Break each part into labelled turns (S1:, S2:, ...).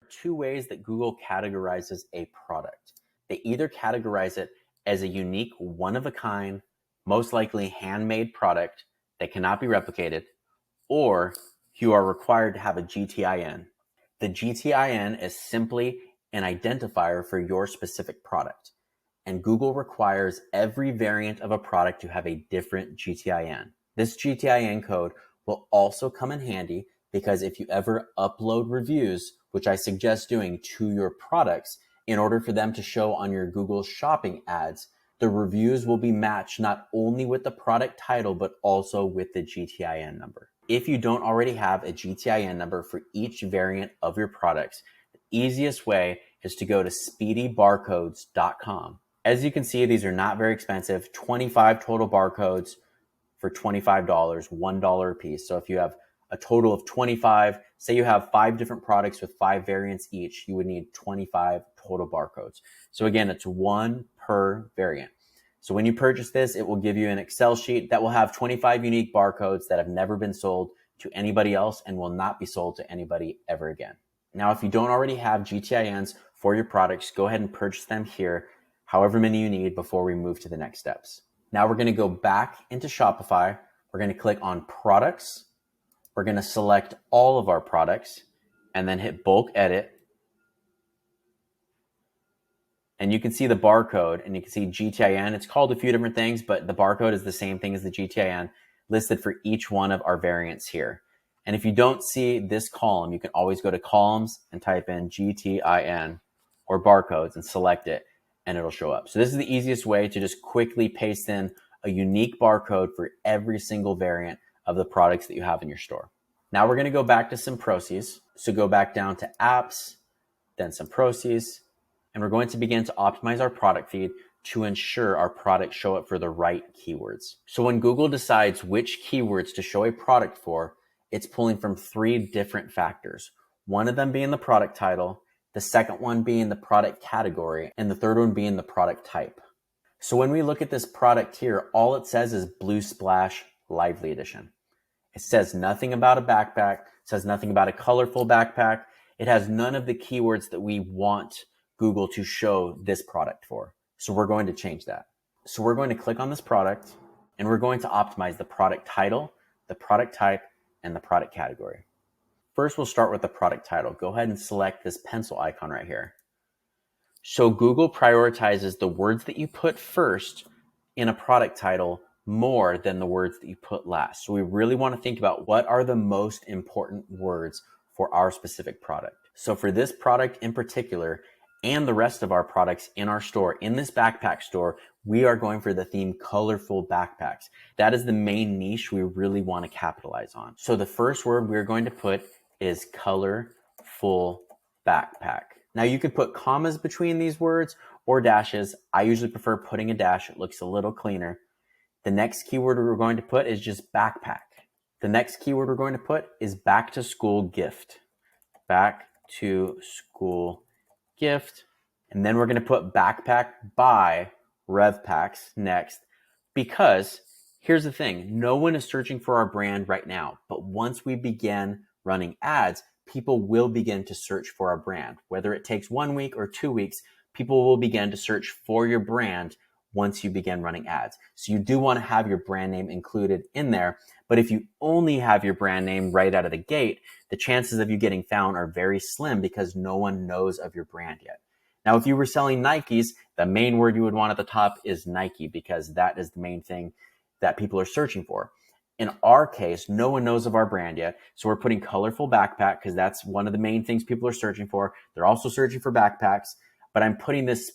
S1: two ways that Google categorizes a product. They either categorize it as a unique, one-of-a-kind, most likely handmade product that cannot be replicated, or you are required to have a GTIN. The GTIN is simply an identifier for your specific product, and Google requires every variant of a product to have a different GTIN. This GTIN code will also come in handy because if you ever upload reviews, which I suggest doing to your products, in order for them to show on your Google Shopping ads, the reviews will be matched not only with the product title, but also with the GTIN number. If you don't already have a GTIN number for each variant of your products, the easiest way is to go to speedybarcodes.com. As you can see, these are not very expensive, 25 total barcodes for $25, $1 a piece. So if you have a total of 25, say you have 5 different products with 5 variants each, you would need 25 total barcodes. So again, it's 1 per variant. So when you purchase this, it will give you an Excel sheet that will have 25 unique barcodes that have never been sold to anybody else and will not be sold to anybody ever again. Now, if you don't already have GTINs for your products, go ahead and purchase them here, however many you need, before we move to the next steps. Now we're going to go back into Shopify. We're going to click on products. We're going to select all of our products and then hit bulk edit. And you can see the barcode and you can see GTIN. It's called a few different things, but the barcode is the same thing as the GTIN listed for each one of our variants here. And if you don't see this column, you can always go to columns and type in GTIN or barcodes and select it and it'll show up. So this is the easiest way to just quickly paste in a unique barcode for every single variant of the products that you have in your store. Now we're going to go back to Simproses. So go back down to apps, then Simproses, and we're going to begin to optimize our product feed to ensure our products show up for the right keywords. So when Google decides which keywords to show a product for, it's pulling from 3 different factors. One of them being the product title, the second one being the product category, and the third one being the product type. So when we look at this product here, all it says is Blue Splash Lively Edition. It says nothing about a backpack, it says nothing about a colorful backpack. It has none of the keywords that we want Google to show this product for. So we're going to change that. So we're going to click on this product and we're going to optimize the product title, the product type, and the product category. First, we'll start with the product title. Go ahead and select this pencil icon right here. So Google prioritizes the words that you put first in a product title more than the words that you put last. So we really want to think about what are the most important words for our specific product. So for this product in particular, and the rest of our products in our store, in this backpack store, we are going for the theme colorful backpacks. That is the main niche we really want to capitalize on. So the first word we're going to put is colorful backpack. Now you could put commas between these words or dashes. I usually prefer putting a dash. It looks a little cleaner. The next keyword we're going to put is just backpack. The next keyword we're going to put is back to school gift. Back to school gift. And then we're going to put backpack by RevPacks next, because here's the thing. No one is searching for our brand right now, but once we begin running ads, people will begin to search for our brand. Whether it takes 1 week or 2 weeks, people will begin to search for your brand once you begin running ads. So you do want to have your brand name included in there. But if you only have your brand name right out of the gate, the chances of you getting found are very slim because no one knows of your brand yet. Now, if you were selling Nikes, the main word you would want at the top is Nike, because that is the main thing that people are searching for. In our case, no one knows of our brand yet. So we're putting colorful backpack because that's one of the main things people are searching for. They're also searching for backpacks, but I'm putting this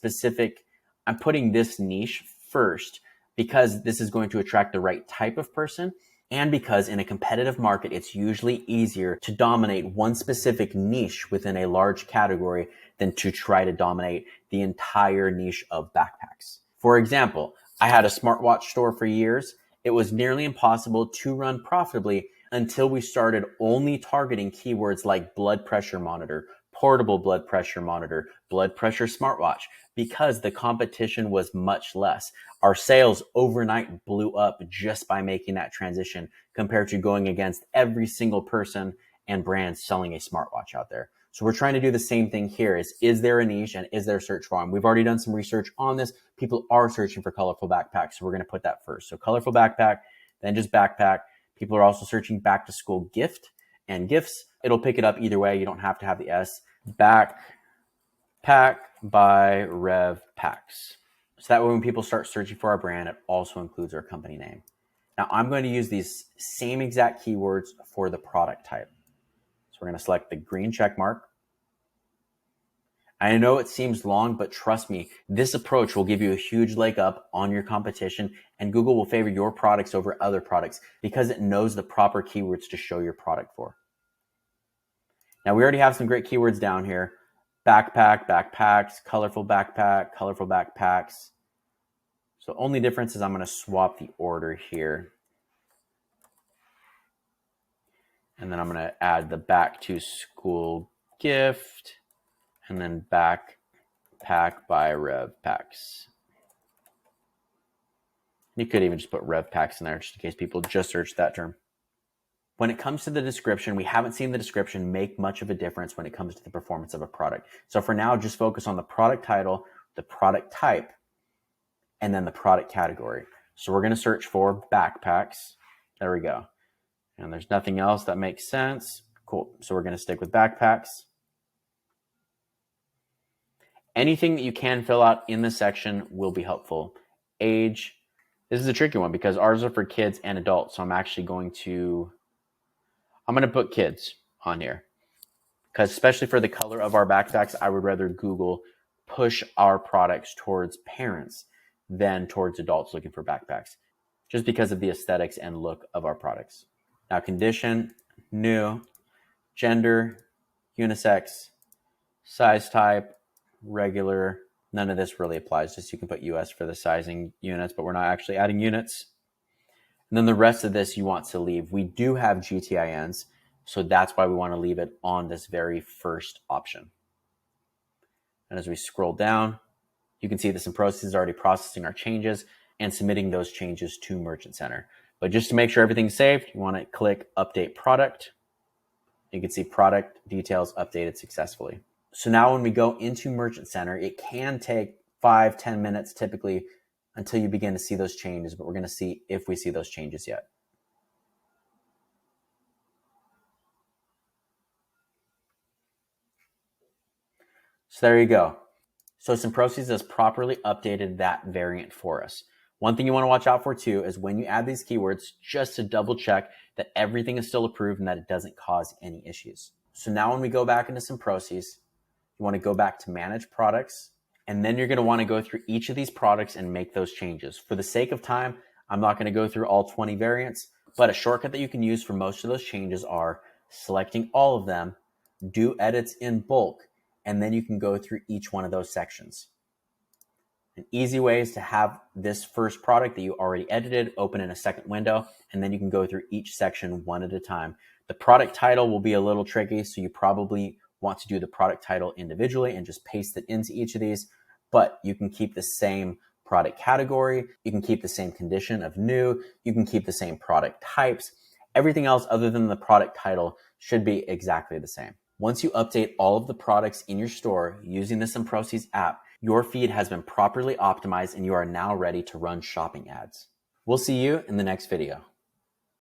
S1: niche first because this is going to attract the right type of person, and because in a competitive market, it's usually easier to dominate one specific niche within a large category than to try to dominate the entire niche of backpacks. For example, I had a smartwatch store for years. It was nearly impossible to run profitably until we started only targeting keywords like blood pressure monitor, portable blood pressure monitor, blood pressure smartwatch, because the competition was much less. Our sales overnight blew up just by making that transition compared to going against every single person and brand selling a smartwatch out there. So we're trying to do the same thing here. Is there a niche and is there a search volume? We've already done some research on this. People are searching for colorful backpacks. So we're going to put that first. So colorful backpack, then just backpack. People are also searching back to school gift and gifts. It'll pick it up either way. You don't have to have the S. Backpack by Rev Packs. So that way when people start searching for our brand, it also includes our company name. Now I'm going to use these same exact keywords for the product type. So we're going to select the green check mark. I know it seems long, but trust me, this approach will give you a huge leg up on your competition, and Google will favor your products over other products because it knows the proper keywords to show your product for. Now we already have some great keywords down here. Backpack, backpacks, colorful backpack, colorful backpacks. So only difference is I'm going to swap the order here. And then I'm going to add the back to school gift and then backpack by Rev Packs. You could even just put Rev Packs in there just in case people just search that term. When it comes to the description, we haven't seen the description make much of a difference when it comes to the performance of a product. So for now, just focus on the product title, the product type, and then the product category. So we're going to search for backpacks. There we go. And there's nothing else that makes sense. Cool. So we're going to stick with backpacks. Anything that you can fill out in this section will be helpful. Age. This is a tricky one because ours are for kids and adults. So I'm going to put kids on here because especially for the color of our backpacks, I would rather Google push our products towards parents than towards adults looking for backpacks, just because of the aesthetics and look of our products. Now, condition, new, gender, unisex, size type, regular. None of this really applies. Just you can put US for the sizing units, but we're not actually adding units. And then the rest of this you want to leave. We do have GTINs, so that's why we want to leave it on this very first option. And as we scroll down, you can see this in process is already processing our changes and submitting those changes to Merchant Center. But just to make sure everything's saved, you want to click Update Product. You can see product details updated successfully. So now when we go into Merchant Center, it can take 5-10 minutes typically until you begin to see those changes, but we're going to see if we see those changes yet. So there you go. So Simprosys has properly updated that variant for us. One thing you want to watch out for too is when you add these keywords, just to double check that everything is still approved and that it doesn't cause any issues. So now when we go back into Simprosys, you want to go back to Manage Products, and then you're going to want to go through each of these products and make those changes. For the sake of time, I'm not going to go through all 20 variants, but a shortcut that you can use for most of those changes are selecting all of them, do edits in bulk, and then you can go through each one of those sections. An easy way is to have this first product that you already edited open in a second window, and then you can go through each section one at a time. The product title will be a little tricky, so you probably want to do the product title individually and just paste it into each of these, but you can keep the same product category, you can keep the same condition of new, you can keep the same product types. Everything else other than the product title should be exactly the same. Once you update all of the products in your store using the Simprosys app, your feed has been properly optimized and you are now ready to run shopping ads. We'll see you in the next video.